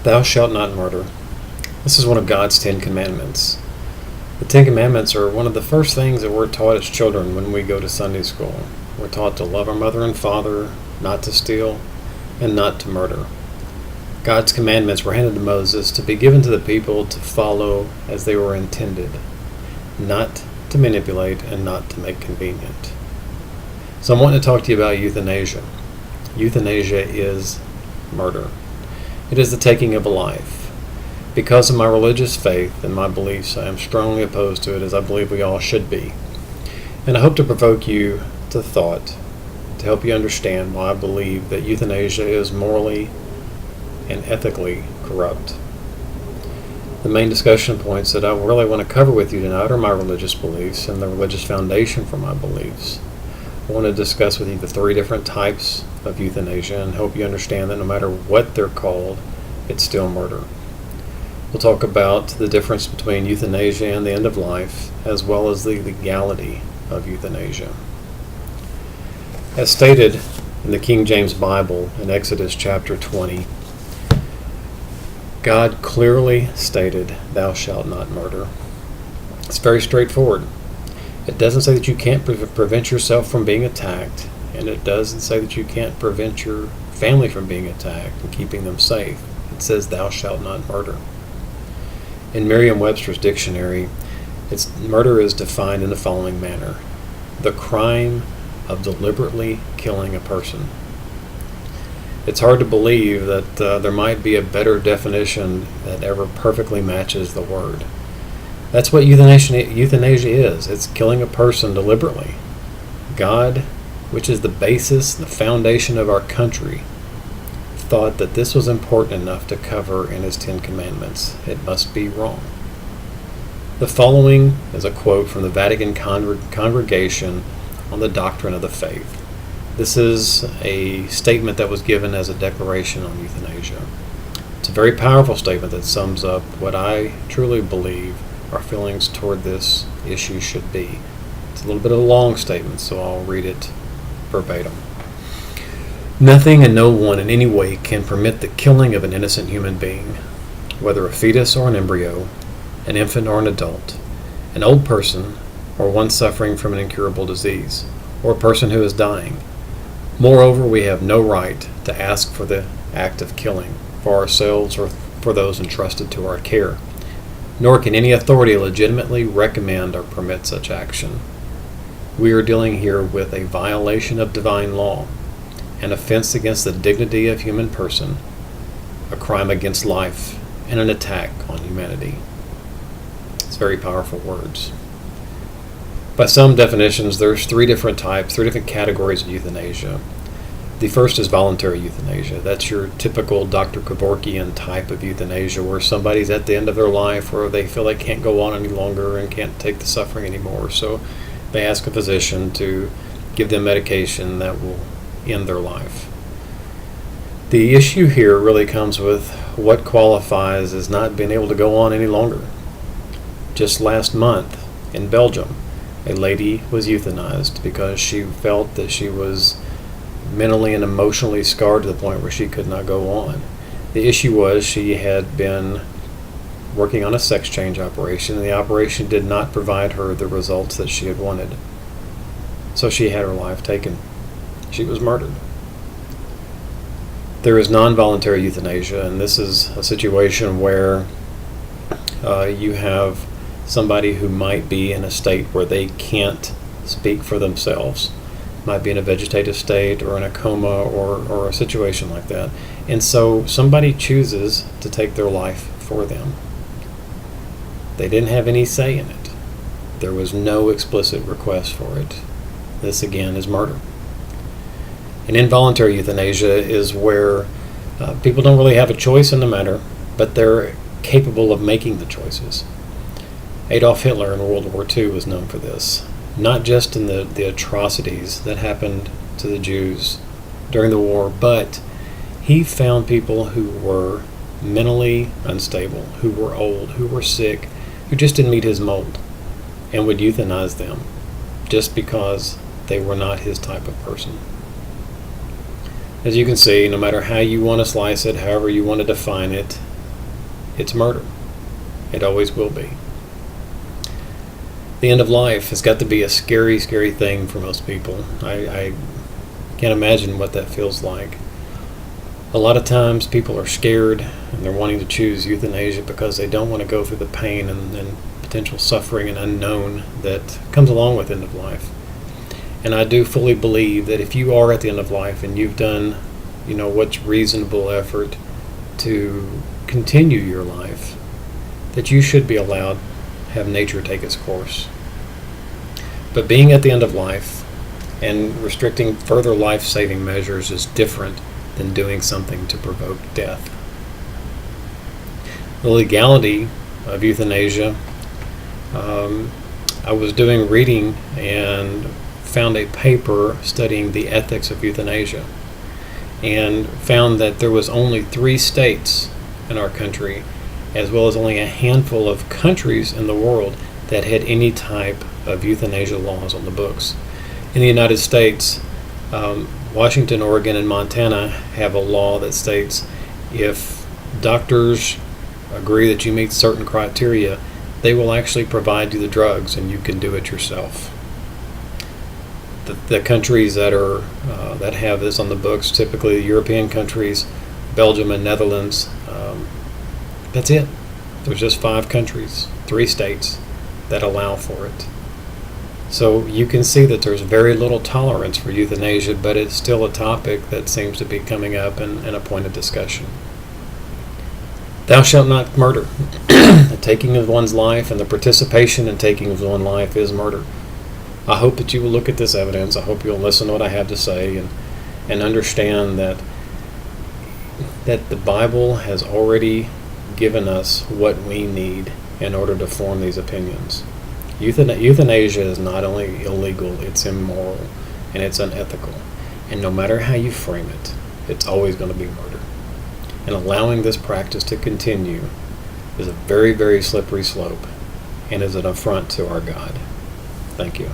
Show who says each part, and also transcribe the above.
Speaker 1: Thou shalt not murder. This is one of God's 10 Commandments. The 10 Commandments are one of the first things that we're taught as children when we go to Sunday school. We're taught to love our mother and father, not to steal, and not to murder. God's commandments were handed to Moses to be given to the people to follow as they were intended, not to manipulate and not to make convenient. So I'm wanting to talk to you about euthanasia. Euthanasia is murder. It is the taking of a life. Because of my religious faith and my beliefs, I am strongly opposed to it, as I believe we all should be. And I hope to provoke you to thought, to help you understand why I believe that euthanasia is morally and ethically corrupt. The main discussion points that I really want to cover with you tonight are my religious beliefs and the religious foundation for my beliefs. I want to discuss with you the 3 different types of euthanasia and help you understand that no matter what they're called, it's still murder. We'll talk about the difference between euthanasia and the end of life, as well as the legality of euthanasia. As stated in the King James Bible in Exodus chapter 20, God clearly stated, "Thou shalt not murder." It's very straightforward. It doesn't say that you can't prevent yourself from being attacked, and it doesn't say that you can't prevent your family from being attacked and keeping them safe. It says, "Thou shalt not murder." In Merriam-Webster's dictionary, murder is defined in the following manner: the crime of deliberately killing a person. It's hard to believe that there might be a better definition that ever perfectly matches the word. That's what euthanasia is. It's killing a person deliberately. God, which is the basis, the foundation of our country, thought that this was important enough to cover in his 10 Commandments. It must be wrong. The following is a quote from the Vatican Congregation on the Doctrine of the Faith. This is a statement that was given as a declaration on euthanasia. It's a very powerful statement that sums up what I truly believe our feelings toward this issue should be. It's a little bit of a long statement, so I'll read it verbatim. Nothing and no one in any way can permit the killing of an innocent human being, whether a fetus or an embryo, an infant or an adult, an old person, or one suffering from an incurable disease, or a person who is dying. Moreover, we have no right to ask for the act of killing for ourselves or for those entrusted to our care, nor can any authority legitimately recommend or permit such action. We are dealing here with a violation of divine law, an offense against the dignity of human person, a crime against life, and an attack on humanity. It's very powerful words. By some definitions, there's 3 different types, 3 different categories of euthanasia. The first is voluntary euthanasia. That's your typical Dr. Kevorkian type of euthanasia, where somebody's at the end of their life, or they feel they can't go on any longer and can't take the suffering anymore. So they ask a physician to give them medication that will end their life. The issue here really comes with what qualifies as not being able to go on any longer. Just last month in Belgium, a lady was euthanized because she felt that she was mentally and emotionally scarred to the point where she could not go on. The issue was she had been working on a sex change operation, and the operation did not provide her the results that she had wanted. So she had her life taken. She was murdered. There is non-voluntary euthanasia, and this is a situation where you have somebody who might be in a state where they can't speak for themselves, might be in a vegetative state or in a coma or a situation like that. And so somebody chooses to take their life for them. They didn't have any say in it. There was no explicit request for it. This again is murder. And involuntary euthanasia is where people don't really have a choice in the matter, but they're capable of making the choices. Adolf Hitler in World War II was known for this, not just in the atrocities that happened to the Jews during the war, but he found people who were mentally unstable, who were old, who were sick, who just didn't meet his mold, and would euthanize them just because they were not his type of person. As you can see, no matter how you want to slice it, however you want to define it, It's murder. It always will be. The end of life has got to be a scary, scary thing for most people. I can't imagine what that feels like. A lot of times people are scared and they're wanting to choose euthanasia because they don't want to go through the pain and potential suffering and unknown that comes along with end of life. And I do fully believe that if you are at the end of life and you've done, what's reasonable effort to continue your life, that you should be allowed to have nature take its course. But being at the end of life and restricting further life-saving measures is different than doing something to provoke death. The legality of euthanasia, I was doing reading and found a paper studying the ethics of euthanasia and found that there was only 3 states in our country, as well as only a handful of countries in the world, that had any type of euthanasia laws on the books. In the United States, Washington, Oregon, and Montana have a law that states if doctors agree that you meet certain criteria, they will actually provide you the drugs and you can do it yourself. The countries that have this on the books, typically the European countries, Belgium and Netherlands, that's it. There's just 5 countries, 3 states that allow for it. So you can see that there's very little tolerance for euthanasia, but it's still a topic that seems to be coming up in a point of discussion. Thou shalt not murder. The taking of one's life and the participation in taking of one's life is murder. I hope that you will look at this evidence. I hope you'll listen to what I have to say and understand that the Bible has already given us what we need in order to form these opinions. Euthanasia is not only illegal, it's immoral, and it's unethical. And no matter how you frame it, it's always going to be murder. And allowing this practice to continue is a very, very slippery slope and is an affront to our God. Thank you.